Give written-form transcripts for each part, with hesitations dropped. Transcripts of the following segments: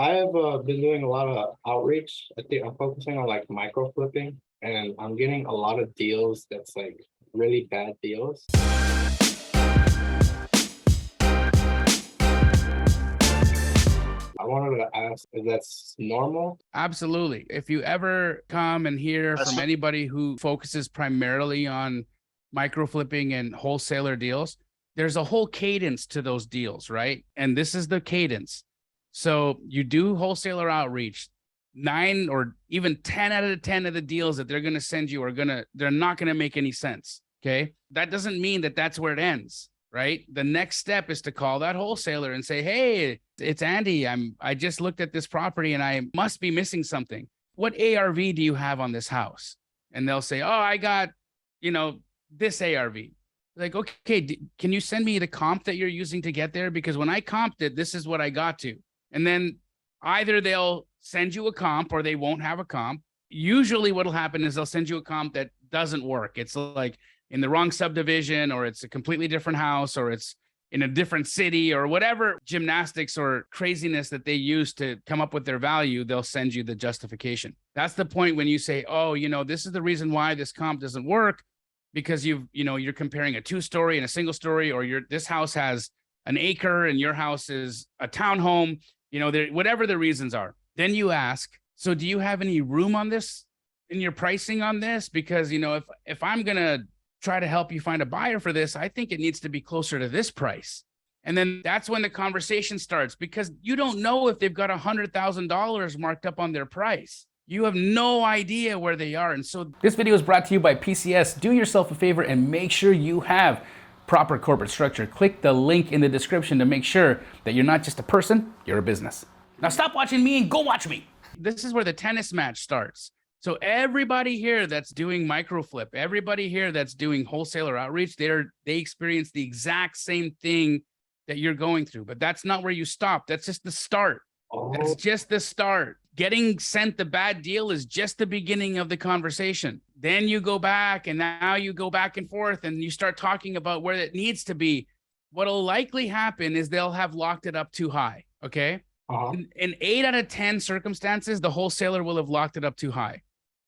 I've been doing a lot of outreach. I think I'm focusing on like micro flipping, and I'm getting a lot of deals that's like really bad deals. I wanted to ask if that's normal. Absolutely. If you ever come and hear from anybody who focuses primarily on micro flipping and wholesaler deals, there's a whole cadence to those deals, right? And this is the cadence. So you do wholesaler outreach. 9 or even 10 out of 10 of the deals that they're going to send you they're not going to make any sense. Okay. That doesn't mean that that's where it ends, right? The next step is to call that wholesaler and say, hey, it's Andy. I just looked at this property and I must be missing something. What ARV do you have on this house? And they'll say, oh, I got, this ARV. Like, okay, can you send me the comp that you're using to get there? Because when I comped it, this is what I got to. And then either they'll send you a comp or they won't have a comp. Usually what'll happen is they'll send you a comp that doesn't work. It's like in the wrong subdivision, or it's a completely different house, or it's in a different city, or whatever gymnastics or craziness that they use to come up with their value. They'll send you the justification. That's the point when you say, oh, this is the reason why this comp doesn't work, because you're comparing a 2-story and a single story, or this house has an acre and your house is a townhome, whatever the reasons are. Then you ask, so do you have any room on this in your pricing on this? Because, if I'm going to try to help you find a buyer for this, I think it needs to be closer to this price. And then that's when the conversation starts, because you don't know if they've got $100,000 marked up on their price. You have no idea where they are. And so this video is brought to you by PCS. Do yourself a favor and make sure you have proper corporate structure. Click the link in the description to make sure that you're not just a person, you're a business. Now stop watching me and go watch me. This is where the tennis match starts. So everybody here that's doing microflip, everybody here that's doing wholesaler outreach, they experience the exact same thing that you're going through. But that's not where you stop. That's just the start. That's just the start. Getting sent the bad deal is just the beginning of the conversation. Then you go back, and now you go back and forth, and you start talking about where it needs to be. What'll likely happen is they'll have locked it up too high. Okay. In 8 out of 10 circumstances, the wholesaler will have locked it up too high.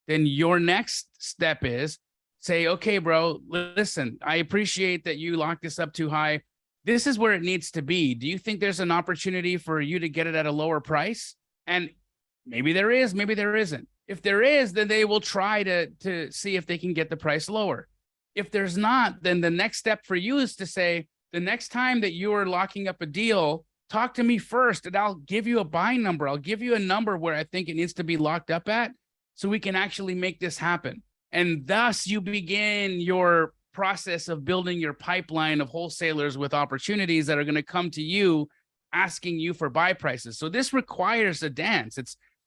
Then your next step is say, okay, bro, listen, I appreciate that you locked this up too high. This is where it needs to be. Do you think there's an opportunity for you to get it at a lower price? And maybe there is, maybe there isn't. If there is, then they will try to see if they can get the price lower. If there's not, then the next step for you is to say, the next time that you are locking up a deal, talk to me first, and I'll give you a buy number. I'll give you a number where I think it needs to be locked up at, so we can actually make this happen. And thus you begin your process of building your pipeline of wholesalers with opportunities that are going to come to you asking you for buy prices. So this requires a dance.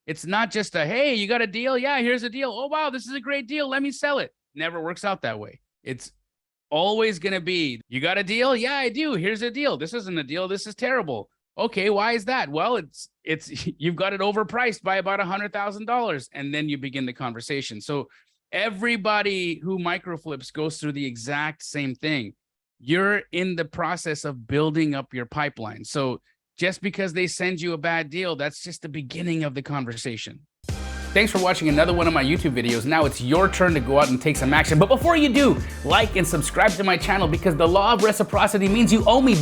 It's not just a, hey, you got a deal? Yeah, here's a deal. Oh, wow, this is a great deal. Let me sell it. Never works out that way. It's always going to be, you got a deal? Yeah, I do. Here's a deal. This isn't a deal. This is terrible. Okay, why is that? Well, it's you've got it overpriced by about $100,000, and then you begin the conversation. So everybody who microflips goes through the exact same thing. You're in the process of building up your pipeline. So just because they send you a bad deal, that's just the beginning of the conversation. Thanks for watching another one of my YouTube videos. Now it's your turn to go out and take some action. But before you do, like and subscribe to my channel, because the law of reciprocity means you owe me.